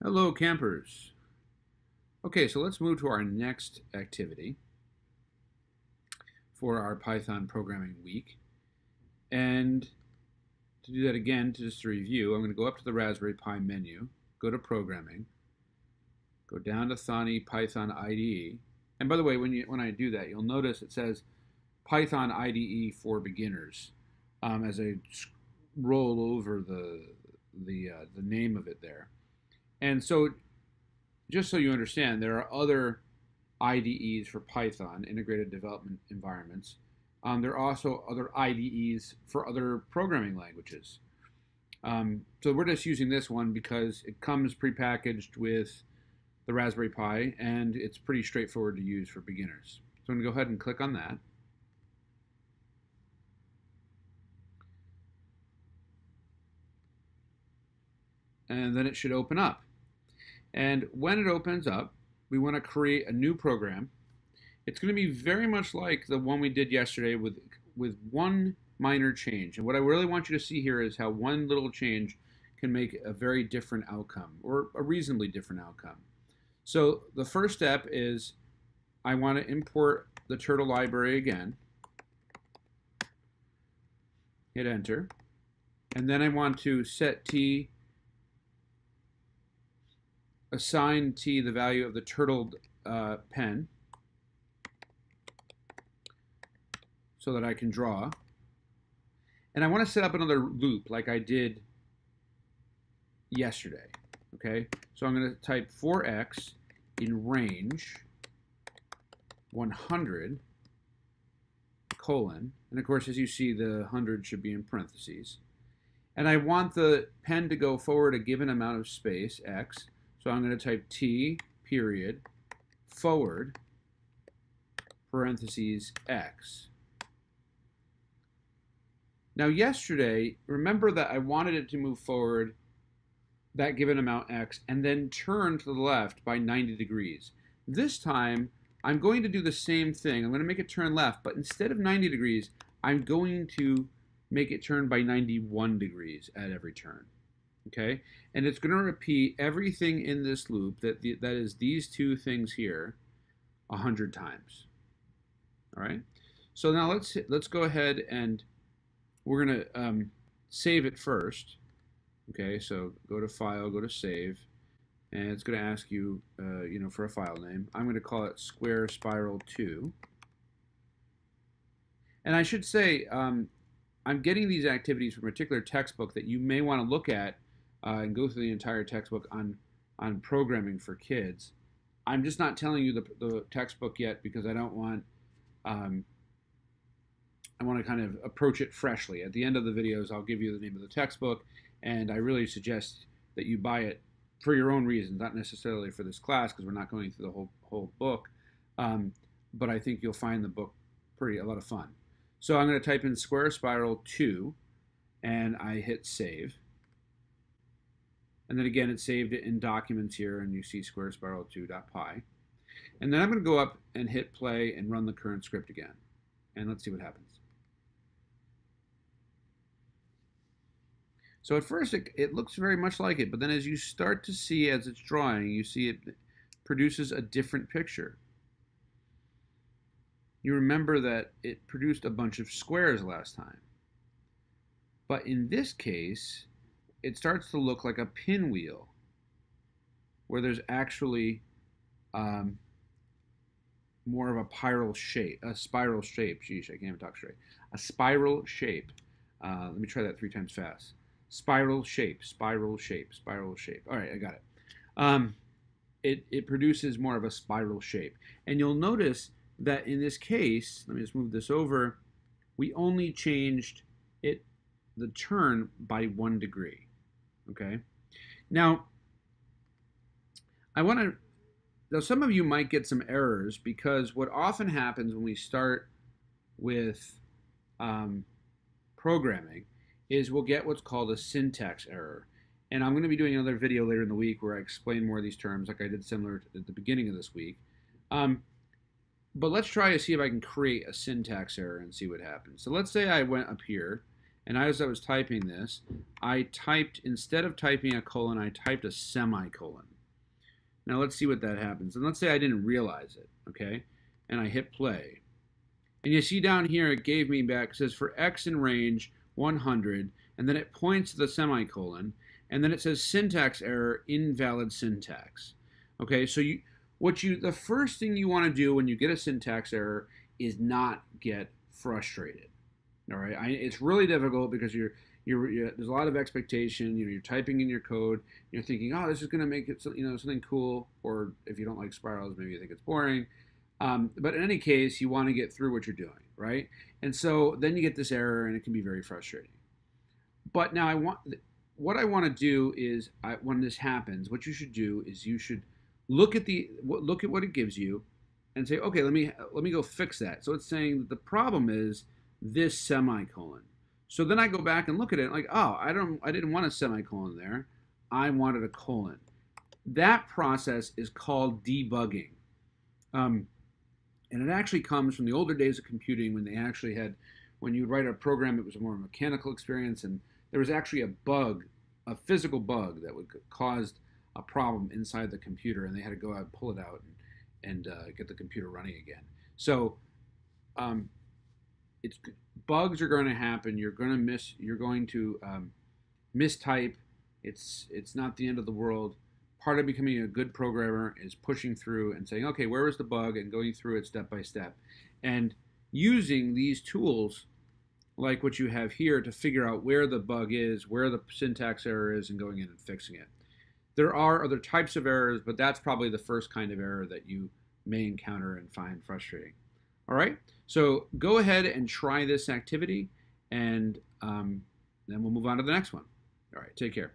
Hello, campers. Okay, so let's move to our next activity for our Python programming week. And to do that again, just to review, I'm going to go up to the Raspberry Pi menu, go to Programming, go down to Thonny Python IDE. And by the way, when I do that, you'll notice it says Python IDE for Beginners as I roll over the name of it there. And so just so you understand, there are other IDEs for Python, integrated development environments. There are also other IDEs for other programming languages. So we're just using this one because it comes prepackaged with the Raspberry Pi and it's pretty straightforward to use for beginners. So I'm going to go ahead and click on that. And then it should open up. And when it opens up, we want to create a new program. It's going to be very much like the one we did yesterday with one minor change. And what I really want you to see here is how one little change can make a very different outcome, or a reasonably different outcome. So the first step is I want to import the turtle library again. Hit enter. And then I want to set t, assign t the value of the turtle pen so that I can draw. And I want to set up another loop like I did yesterday. Okay, so I'm going to type 4x in range 100 colon, and of course, as you see, the 100 should be in parentheses. And I want the pen to go forward a given amount of space, x, so I'm going to type t period forward parentheses x. Now yesterday, remember that I wanted it to move forward that given amount x and then turn to the left by 90 degrees. This time, I'm going to do the same thing. I'm going to make it turn left, but instead of 90 degrees, I'm going to make it turn by 91 degrees at every turn. Okay? And it's going to repeat everything in this loop, that is these two things here, 100 times. All right? So now let's go ahead and we're going to save it first. Okay, so go to File, go to Save, and it's going to ask you, for a file name. I'm going to call it Square Spiral 2. And I should say, I'm getting these activities from a particular textbook that you may want to look at and go through the entire textbook on programming for kids. I'm just not telling you the textbook yet because I don't want. I want to kind of approach it freshly. At the end of the videos, I'll give you the name of the textbook, and I really suggest that you buy it for your own reasons, not necessarily for this class because we're not going through the whole book. But I think you'll find the book a lot of fun. So I'm going to type in Square Spiral 2, and I hit Save. And then again, it saved it in Documents here, and you see Square Spiral 2.py. And then I'm going to go up and hit Play and run the current script again. And let's see what happens. So at first it looks very much like it, but then as you start to see as it's drawing, you see it produces a different picture. You remember that it produced a bunch of squares last time. But in this case, it starts to look like a pinwheel, where there's actually more of a spiral shape. Sheesh, I can't even talk straight. A spiral shape. Let me try that 3 times fast. Spiral shape, spiral shape, spiral shape. All right, I got it. It produces more of a spiral shape. And you'll notice that in this case, let me just move this over, we only changed the turn by 1 degree. Okay? Now some of you might get some errors because what often happens when we start with programming is we'll get what's called a syntax error. And I'm going to be doing another video later in the week where I explain more of these terms like I did similar at the beginning of this week. But let's try to see if I can create a syntax error and see what happens. So let's say I went up here And as I was typing this, I typed, instead of typing a colon, I typed a semicolon. Now let's see what that happens. And let's say I didn't realize it, okay? And I hit play. And you see down here, it gave me back, it says for X in range 100, and then it points to the semicolon, and then it says syntax error, invalid syntax. Okay, so the first thing you want to do when you get a syntax error is not get frustrated. All right, it's really difficult because there's a lot of expectation. You're typing in your code. You're thinking, oh, this is going to make it something cool. Or if you don't like spirals, maybe you think it's boring. But in any case, you want to get through what you're doing, right? And so then you get this error, and it can be very frustrating. But now what I want to do is, when this happens, what you should do is you should look at what it gives you, and say, okay, let me go fix that. So it's saying that the problem is this semicolon. So then I go back and look at it, like, oh, I didn't want a semicolon there. I wanted a colon. That process is called debugging. And it actually comes from the older days of computing, when they actually had, when you write a program, it was a more mechanical experience, and there was actually a bug, a physical bug that would cause a problem inside the computer, and they had to go out and pull it out and get the computer running again. So bugs are going to happen. You're going to mistype. It's not the end of the world. Part of becoming a good programmer is pushing through and saying, okay, where was the bug, and going through it step by step, and using these tools like what you have here to figure out where the bug is, where the syntax error is, and going in and fixing it. There are other types of errors, but that's probably the first kind of error that you may encounter and find frustrating. All right, so go ahead and try this activity, and then we'll move on to the next one. All right, take care.